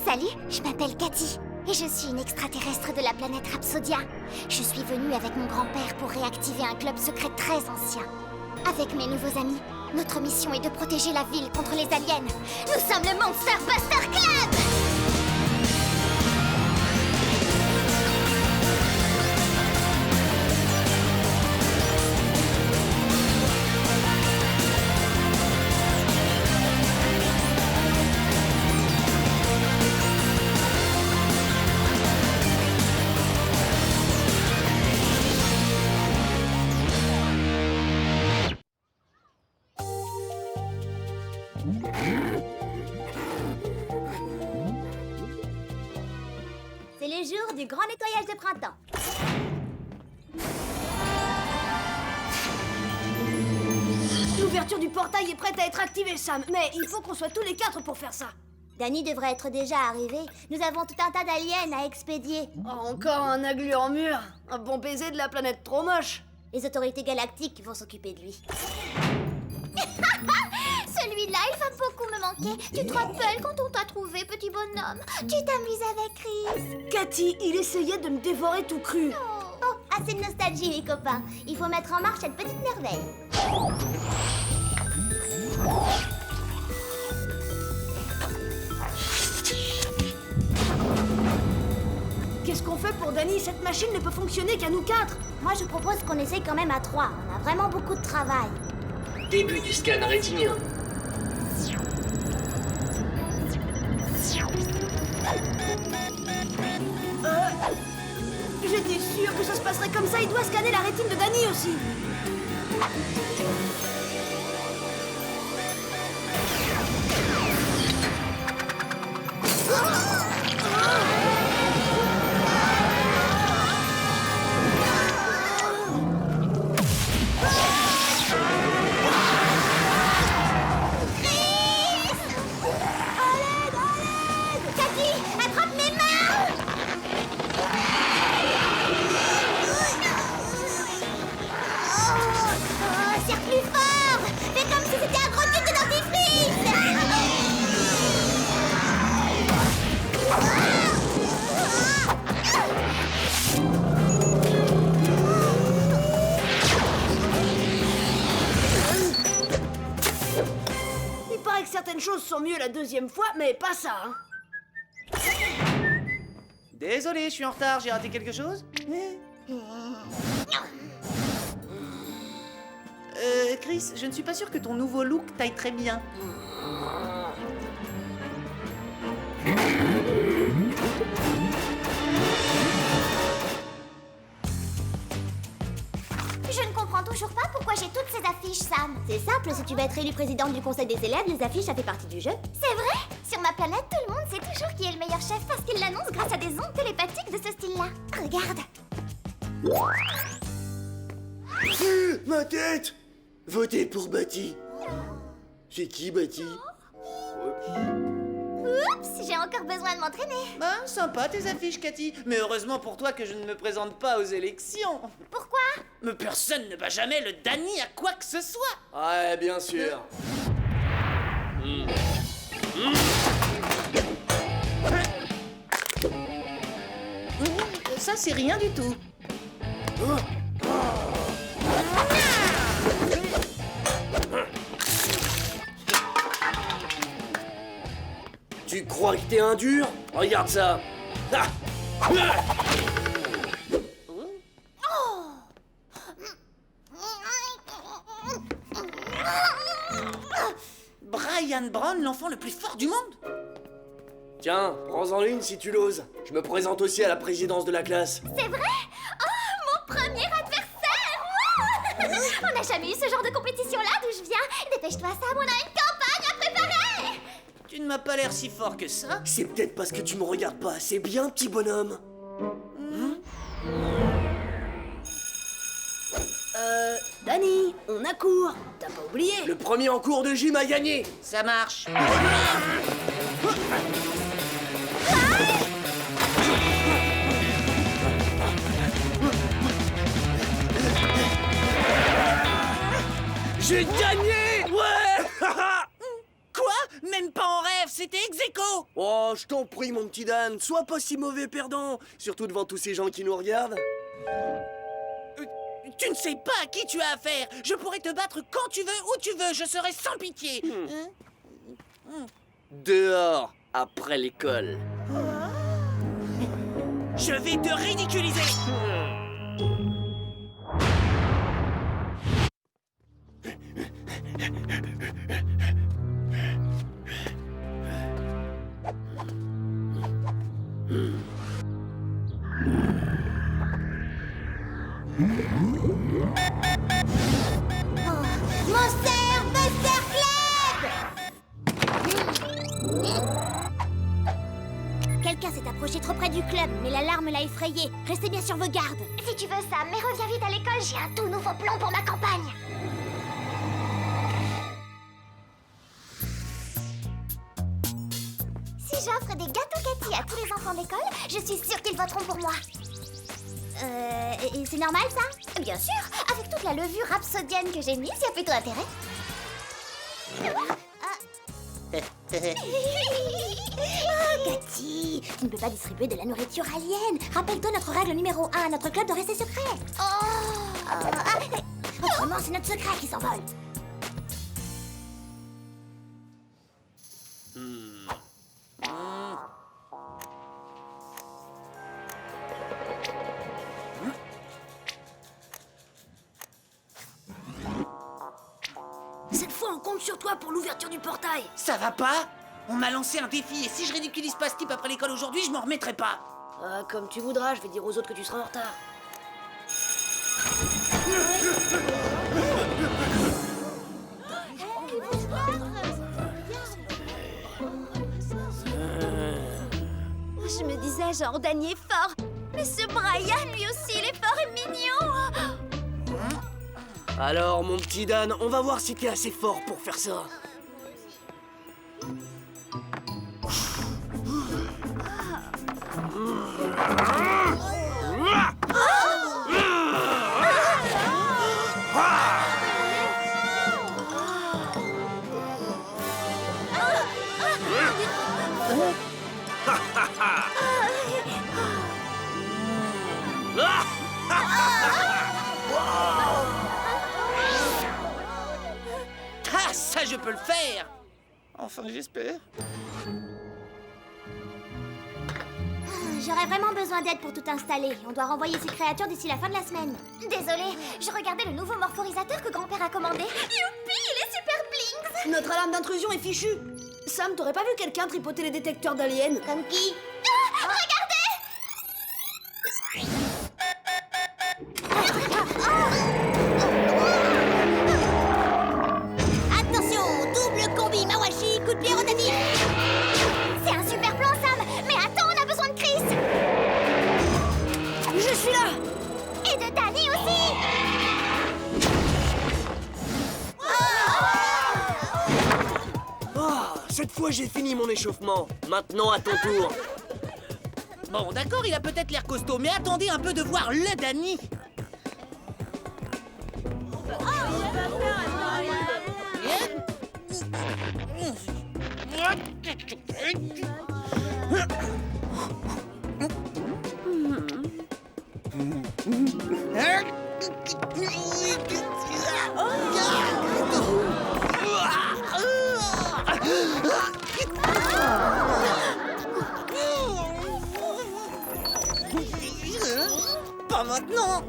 Salut, je m'appelle Cathy et je suis une extraterrestre de la planète Rhapsodia. Je suis venue avec mon grand-père pour réactiver un club secret très ancien. Avec mes nouveaux amis, notre mission est de protéger la ville contre les aliens. Nous sommes le Monster Buster Club! C'est le jour du grand nettoyage de printemps. L'ouverture du portail est prête à être activée, Sam, mais il faut qu'on soit tous les 4 pour faire ça. Danny devrait être déjà arrivé. Nous avons tout un tas d'aliens à expédier. Oh, encore un aglu en mur. Un bon baiser de la planète trop moche. Les autorités galactiques vont s'occuper de lui. Celui-là, il va beaucoup me manquer. Tu te rappelles quand on t'a trouvé, petit bonhomme? Tu t'amuses avec Chris. Cathy, il essayait de me dévorer tout cru. Oh, assez de nostalgie, les copains. Il faut mettre en marche cette petite merveille. Qu'est-ce qu'on fait pour Danny? Cette machine ne peut fonctionner qu'à nous 4. Moi, je propose qu'on essaye quand même à 3. On a vraiment beaucoup de travail. Début du scan rétinien. J'étais sûre que ça se passerait comme ça. Il doit scanner la rétine de Danny aussi. Cathy, attrape mes mains! Oh, serre plus fort! Fais comme si c'était un gros tube de dentifrice! Il paraît que certaines choses sont mieux la deuxième fois, mais pas ça, hein. Désolé, je suis en retard, j'ai raté quelque chose? Chris, je ne suis pas sûr que ton nouveau look t'aille très bien. Je ne comprends toujours pas pourquoi j'ai toutes ces affiches, Sam. C'est simple, si tu veux être élu présidente du conseil des élèves, les affiches, ça fait partie du jeu. C'est vrai? Sur ma planète, tout le monde sait toujours qui est le meilleur chef parce qu'il l'annonce grâce à des ondes télépathiques de ce style-là. Regarde. Ma tête! Votez pour Batty. C'est qui, Batty? Oups, j'ai encore besoin de m'entraîner. Ben, sympa tes affiches, Cathy. Mais heureusement pour toi que je ne me présente pas aux élections. Pourquoi? Mais personne ne bat jamais le Danny à quoi que ce soit. Ouais, bien sûr. Ça, c'est rien du tout. Tu crois que t'es un dur? Regarde ça. Ah. Brian Brown, l'enfant le plus fort du monde. Tiens, prends-en une si tu l'oses. Je me présente aussi à la présidence de la classe. C'est vrai? Oh, mon premier adversaire! Wouh! On n'a jamais eu ce genre de compétition-là d'où je viens. Dépêche-toi, Sam, on a une campagne à préparer! Tu ne m'as pas l'air si fort que ça. C'est peut-être parce que tu me regardes pas assez bien, petit bonhomme. Danny, on a cours. T'as pas oublié? Le premier en cours de gym a gagné. Ça marche. J'ai gagné! Ouais! Quoi? Même pas en rêve, c'était ex-aequo. Oh, je t'en prie, mon petit Dan, sois pas si mauvais perdant, surtout devant tous ces gens qui nous regardent. Tu ne sais pas à qui tu as affaire. Je pourrais te battre quand tu veux, où tu veux. Je serai sans pitié. Dehors, après l'école. Je vais te ridiculiser. Monster Buster Club! Quelqu'un s'est approché trop près du club, mais l'alarme l'a effrayé. Restez bien sur vos gardes. Si tu veux ça, mais reviens vite à l'école, j'ai un tout nouveau plan pour ma campagne. Si j'offre des gâteaux Cathy à tous les enfants de l'école, je suis sûre qu'ils voteront pour moi. Et c'est normal ça? Bien sûr, avec toute la levure rhapsodienne que j'ai mise, il y a plutôt intérêt. Oh, Cathy, tu ne peux pas distribuer de la nourriture alien. Rappelle-toi notre règle numéro 1, notre club doit rester secret. Autrement, c'est notre secret qui s'envole. Cette fois, on compte sur toi pour l'ouverture du portail. Ça va pas? On m'a lancé un défi et si je ridiculise pas ce type après l'école aujourd'hui, je m'en remettrai pas. Comme tu voudras, je vais dire aux autres que tu seras en retard. Je me disais, genre, Danny est fort. Mais ce Brian, lui aussi, il est fort et mignon. Alors, mon petit Dan, on va voir si t'es assez fort pour faire ça. Ah, ça je peux le faire. Enfin, j'espère. J'aurais vraiment besoin d'aide pour tout installer. On doit renvoyer ces créatures d'ici la fin de la semaine. Désolée, je regardais le nouveau morphorisateur que grand-père a commandé. Youpi, il est super bling. Notre alarme d'intrusion est fichue. Sam, t'aurais pas vu quelqu'un tripoter les détecteurs d'aliens? Comme qui? Regardez. Attention, double combi Mawashi, coup de pied rotatif. C'est un super plan, Sam. Mais attends, on a besoin de Chris. Je suis là. Et de Danny aussi. Oh, cette fois j'ai fini mon échauffement. Maintenant à ton tour. Bon, d'accord, il a peut-être l'air costaud, mais attendez un peu de voir le Danny. Pas maintenant.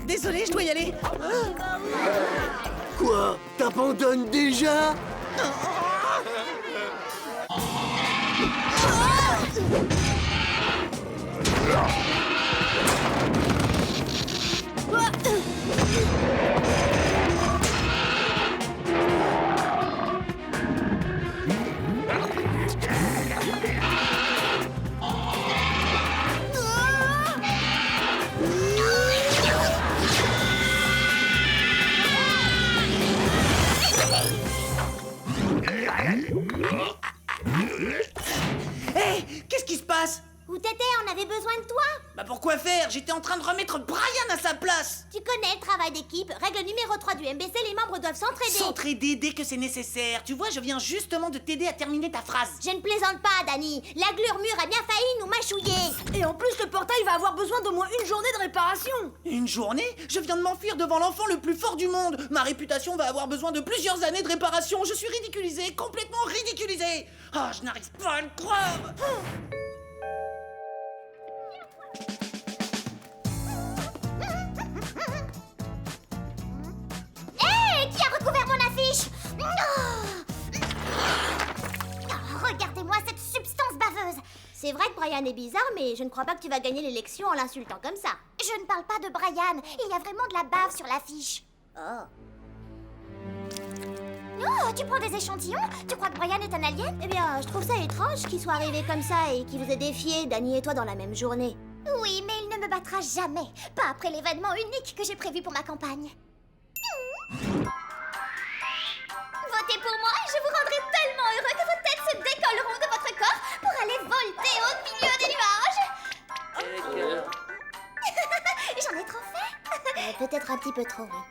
Désolé, je dois y aller. Quoi? T'abandonnes déjà? Hé, qu'est-ce qui se passe? Où t'étais, on avait besoin de toi. Bah pourquoi faire? J'étais en train de remettre Brian à sa place. Tu connais le travail d'équipe. Règle numéro 3 du MBC, les membres doivent s'entraider. S'entraider dès que c'est nécessaire. Tu vois, je viens justement de t'aider à terminer ta phrase. Je ne plaisante pas, Dani. La gluermure a bien failli nous mâchouiller. Et en plus, le portail va avoir besoin d'au moins une journée de réparation. Une journée? Je viens de m'enfuir devant l'enfant le plus fort du monde. Ma réputation va avoir besoin de plusieurs années de réparation. Je suis ridiculisé, complètement ridiculisé. Ah, je n'arrive pas à le croire. Hé, qui a recouvert mon affiche? Regardez-moi cette substance baveuse. C'est vrai que Brian est bizarre, mais je ne crois pas que tu vas gagner l'élection en l'insultant comme ça. Je ne parle pas de Brian. Il y a vraiment de la bave sur l'affiche. Oh. Oh, tu prends des échantillons? Tu crois que Brian est un alien? Eh bien, je trouve ça étrange qu'il soit arrivé comme ça et qu'il vous ait défié, Dani et toi, dans la même journée. Oui, mais il ne me battra jamais. Pas après l'événement unique que j'ai prévu pour ma campagne. Votez pour moi et je vous rendrai tellement heureux que vos têtes se décolleront de votre corps pour aller volter au milieu des nuages. J'en ai trop fait. Peut-être un petit peu trop, oui.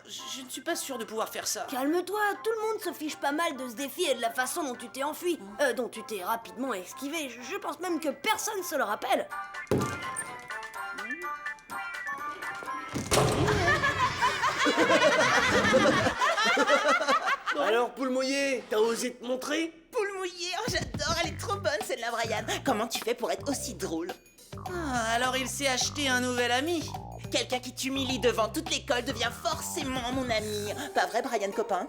Je ne suis pas sûr de pouvoir faire ça. Calme-toi, tout le monde se fiche pas mal de ce défi et de la façon dont tu t'es enfui. Dont tu t'es rapidement esquivé. Je pense même que personne se le rappelle. Alors, poule mouillée, t'as osé te montrer? Poule mouillée, oh j'adore, elle est trop bonne celle-là, Brian. Comment tu fais pour être aussi drôle? Ah, alors il s'est acheté un nouvel ami. Quelqu'un qui t'humilie devant toute l'école devient forcément mon ami. Pas vrai, Brian copain?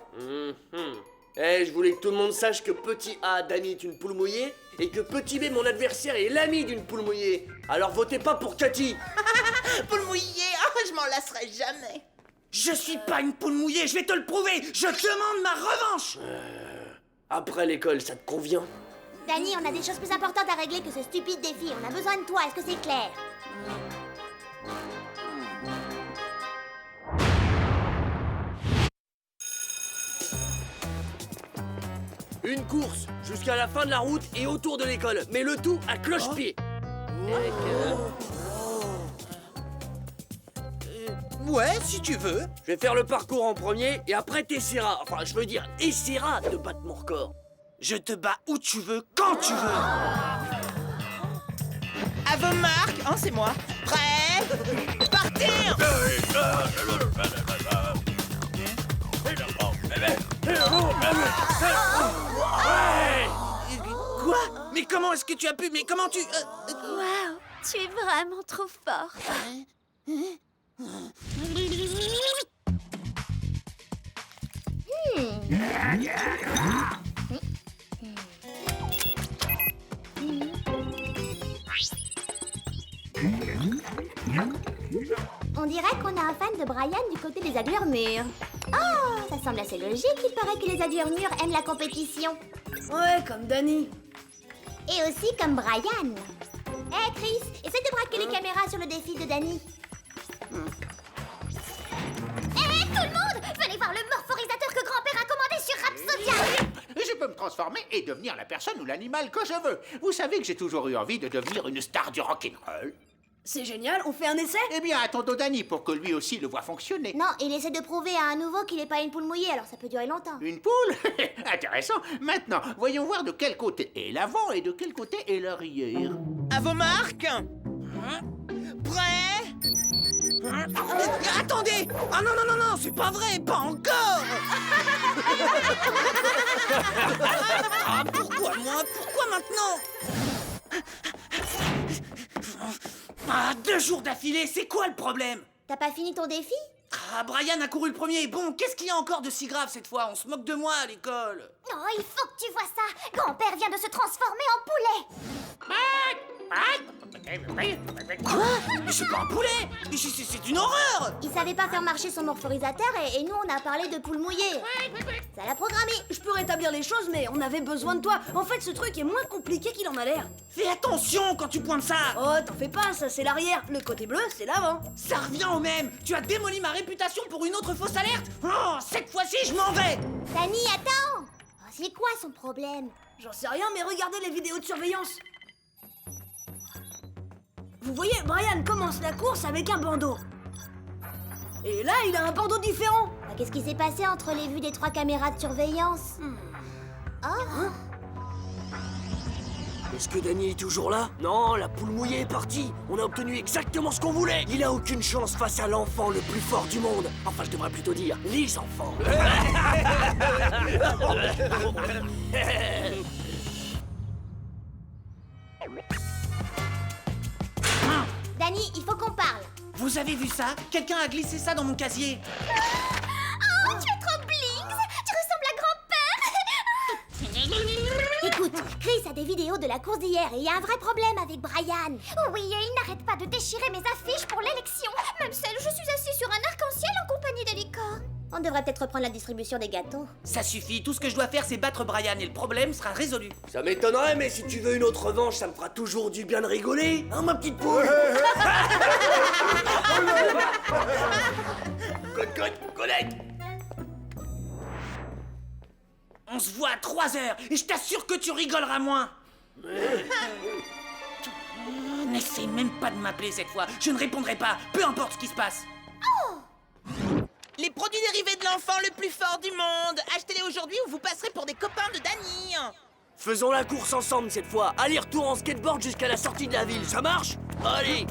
Eh, je voulais que tout le monde sache que petit A, Dani, est une poule mouillée, et que petit B, mon adversaire, est l'ami d'une poule mouillée. Alors votez pas pour Cathy. Poule mouillée, oh, je m'en lasserai jamais. Je suis pas une poule mouillée, je vais te le prouver. Je demande ma revanche. Après l'école, ça te convient? Dani, on a des choses plus importantes à régler que ce stupide défi. On a besoin de toi, est-ce que c'est clair? Une course jusqu'à la fin de la route et autour de l'école, mais le tout à cloche-pied. Ouais, si tu veux. Je vais faire le parcours en premier et après t'essaieras, enfin je veux dire, essaieras de battre mon record. Je te bats où tu veux, quand tu veux. À vos marques, hein, c'est moi. Prêt? Partir! Quoi? Mais comment est-ce que tu as pu? Mais comment tu... Waouh, tu es vraiment trop fort. On dirait qu'on a un fan de Brian du côté des agluermures. Oh, ça semble assez logique. Il paraît que les agluermures aiment la compétition. Ouais, comme Dani. Et aussi comme Brian. Hé, Chris, essaie de braquer les caméras sur le défi de Dani. Hé, tout le monde, venez voir le morphorisateur que grand-père a commandé sur Rhapsodia. Je peux me transformer et devenir la personne ou l'animal que je veux. Vous savez que j'ai toujours eu envie de devenir une star du rock'n'roll. C'est génial, on fait un essai? Eh bien, attendons Dani pour que lui aussi le voie fonctionner. Non, il essaie de prouver à un nouveau qu'il n'est pas une poule mouillée, alors ça peut durer longtemps. Une poule? Intéressant. Maintenant, voyons voir de quel côté est l'avant et de quel côté est l'arrière. À vos marques! Prêt? Attendez! Ah non, non, non, non, c'est pas vrai, pas encore! Ah, pourquoi moi? Pourquoi maintenant? Ah, 2 jours d'affilée, c'est quoi le problème? T'as pas fini ton défi? Ah, Brian a couru le premier. Bon, qu'est-ce qu'il y a encore de si grave cette fois? On se moque de moi à l'école. Oh, il faut que tu vois ça. Grand-père vient de se transformer en poulet. Quoi? Mais c'est pas un poulet! Mais c'est une horreur! Il savait pas faire marcher son morphorisateur et nous on a parlé de poule mouillée. Ça l'a programmé. Je peux rétablir les choses, mais on avait besoin de toi. En fait, ce truc est moins compliqué qu'il en a l'air. Fais attention quand tu pointes ça! Oh, t'en fais pas, ça c'est l'arrière. Le côté bleu, c'est l'avant. Ça revient au même! Tu as démoli ma réputation pour une autre fausse alerte! Oh, cette fois-ci, je m'en vais! Dani, attends. Oh, C'est quoi son problème? J'en sais rien, mais regardez les vidéos de surveillance. Vous voyez, Brian commence la course avec un bandeau. Et là, il a un bandeau différent. Bah, qu'est-ce qui s'est passé entre les vues des 3 caméras de surveillance? Oh. Est-ce que Danny est toujours là? Non, la poule mouillée est partie. On a obtenu exactement ce qu'on voulait. Il a aucune chance face à l'enfant le plus fort du monde. Enfin, je devrais plutôt dire les enfants. Danny, il faut qu'on parle. Vous avez vu ça? Quelqu'un a glissé ça dans mon casier. Oh, tu es trop blinks! Tu ressembles à grand-père! Écoute, Chris a des vidéos de la course d'hier et il y a un vrai problème avec Brian. Oui, et il n'arrête pas de déchirer mes affiches pour l'élection. Même celle où je suis assis sur un arc-en-ciel en compagnie des licornes. On devrait peut-être reprendre la distribution des gâteaux. Ça suffit, tout ce que je dois faire c'est battre Brian et le problème sera résolu. Ça m'étonnerait, mais si tu veux une autre revanche, ça me fera toujours du bien de rigoler. Hein, ma petite poule? Collègue. On se voit à 3 heures et je t'assure que tu rigoleras moins. N'essaye même pas de m'appeler cette fois, je ne répondrai pas, peu importe ce qui se passe. Les produits dérivés de l'enfant le plus fort du monde. Achetez-les aujourd'hui ou vous passerez pour des copains de Danny. Faisons la course ensemble cette fois. Aller-retour en skateboard jusqu'à la sortie de la ville, ça marche? Allez.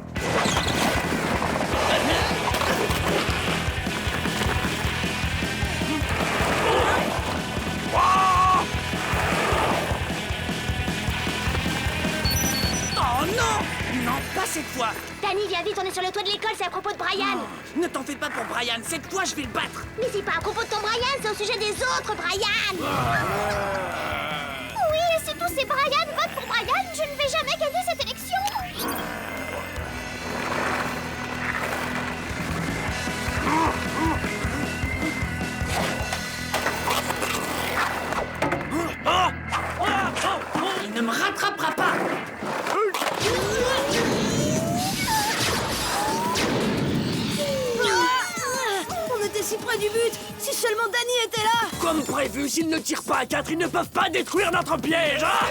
Oh non! Non, pas cette fois. Danny, viens vite, on est sur le toit de l'école, c'est à propos de Brian. Ne t'en fais pas pour Brian, cette fois je vais le battre. Mais c'est pas à propos de ton Brian, c'est au sujet des autres Brian. Oui, et si tous ces Brian votent pour Brian, je ne vais jamais gagner cette élection. Il ne me rattrapera pas. On était si près du but. Si seulement Danny était là. Comme prévu, s'ils ne tirent pas à 4, ils ne peuvent pas détruire notre piège. Hein.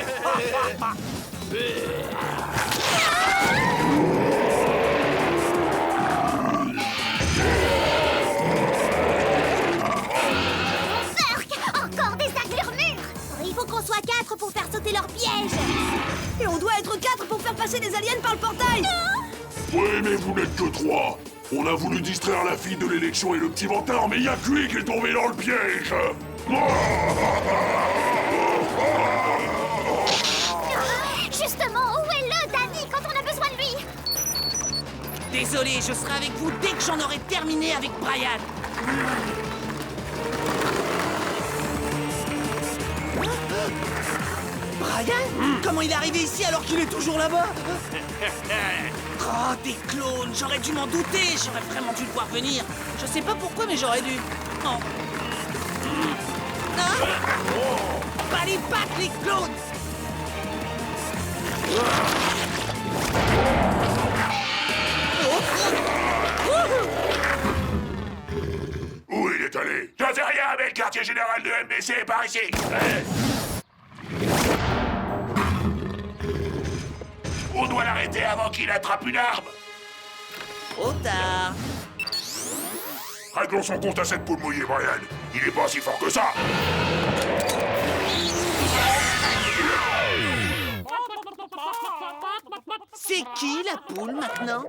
Encore des agglures mûres. Il faut qu'on soit 4 pour faire sauter leur piège. Et on doit être 4 pour faire passer des aliens par le portail. Oui, mais vous n'êtes que 3. On a voulu distraire la fille de l'élection et le petit vantard, mais il y a que lui qui est tombé dans le piège. Justement, où est le Danny quand on a besoin de lui? Désolé, je serai avec vous dès que j'en aurai terminé avec Brian. Brian? Comment il est arrivé ici alors qu'il est toujours là-bas? Oh, des clones! J'aurais dû m'en douter! J'aurais vraiment dû le voir venir! Je sais pas pourquoi, mais j'aurais dû! Oh. Hein? Pas les pattes, les clones! Où il est allé? J'en sais rien, mais le quartier général de MBC est par ici. On doit l'arrêter avant qu'il attrape une arme. Trop tard! Réglons son compte à cette poule mouillée, Brian. Il est pas si fort que ça. C'est qui la poule maintenant?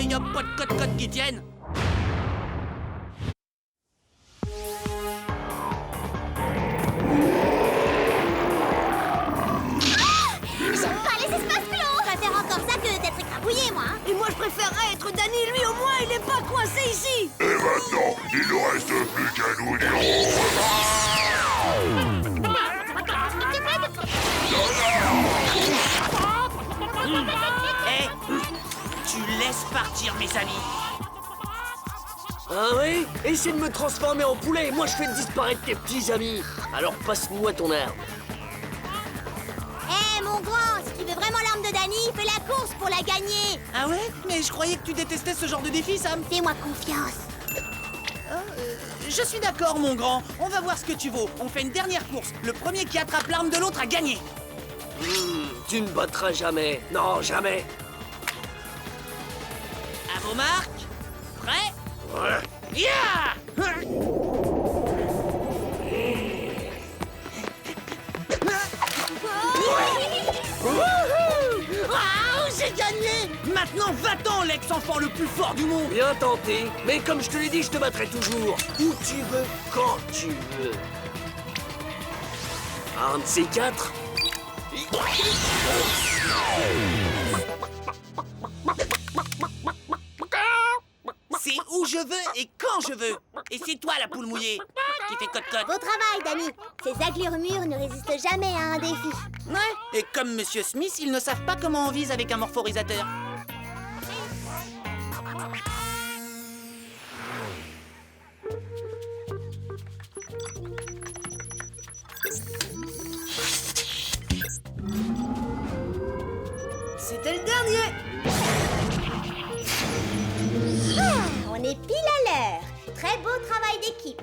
Y a pas de code qui tienne! J'aime pas les espaces clos. Je préfère encore ça que d'être écrabouillé, moi. Et moi, je préférerais être Danny. Lui, au moins, il est pas coincé ici. Et maintenant, il ne reste plus qu'à nous dire au Hé! Tu laisses partir mes amis! Ah oui? Essaie de me transformer en poulet, moi je fais disparaître tes petits amis. Alors passe-moi ton arme. Hé, mon grand, si tu veux vraiment l'arme de Danny, fais la course pour la gagner. Ah ouais? Mais je croyais que tu détestais ce genre de défi, Sam! Fais-moi confiance. Je suis d'accord, mon grand. On va voir ce que tu vaux. On fait une dernière course. Le premier qui attrape l'arme de l'autre a gagné. Tu ne battras jamais. Non, jamais. À vos marques. Prêts? Ouais. Yeah! Waouh, j'ai gagné! Maintenant, va-t'en, l'ex-enfant le plus fort du monde! Bien tenté, mais comme je te l'ai dit, je te battrai toujours. Où tu veux, quand tu veux. Un de ces quatre. C'est où je veux et quand je veux. Et c'est toi la poule mouillée qui fait cote-cote. Beau travail, Danny. Ces agglures mûres ne résistent jamais à un défi. Ouais, et comme Monsieur Smith, ils ne savent pas comment on vise avec un morphorisateur. C'était le dernier. Ah, on est pile à l'heure. Très beau travail d'équipe.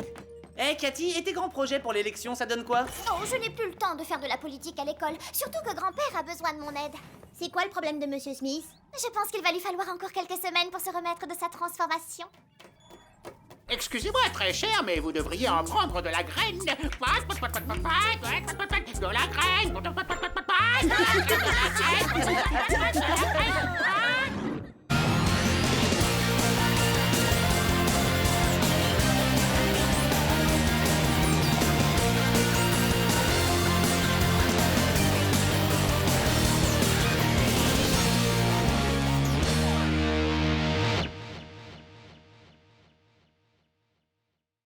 Eh, Cathy, et tes grands projets pour l'élection, ça donne quoi? Oh, je n'ai plus le temps de faire de la politique à l'école, surtout que grand-père a besoin de mon aide. C'est quoi le problème de Monsieur Smith? Je pense qu'il va lui falloir encore quelques semaines pour se remettre de sa transformation. Excusez-moi, très cher, mais vous devriez en prendre de la graine. De la graine. De la graine.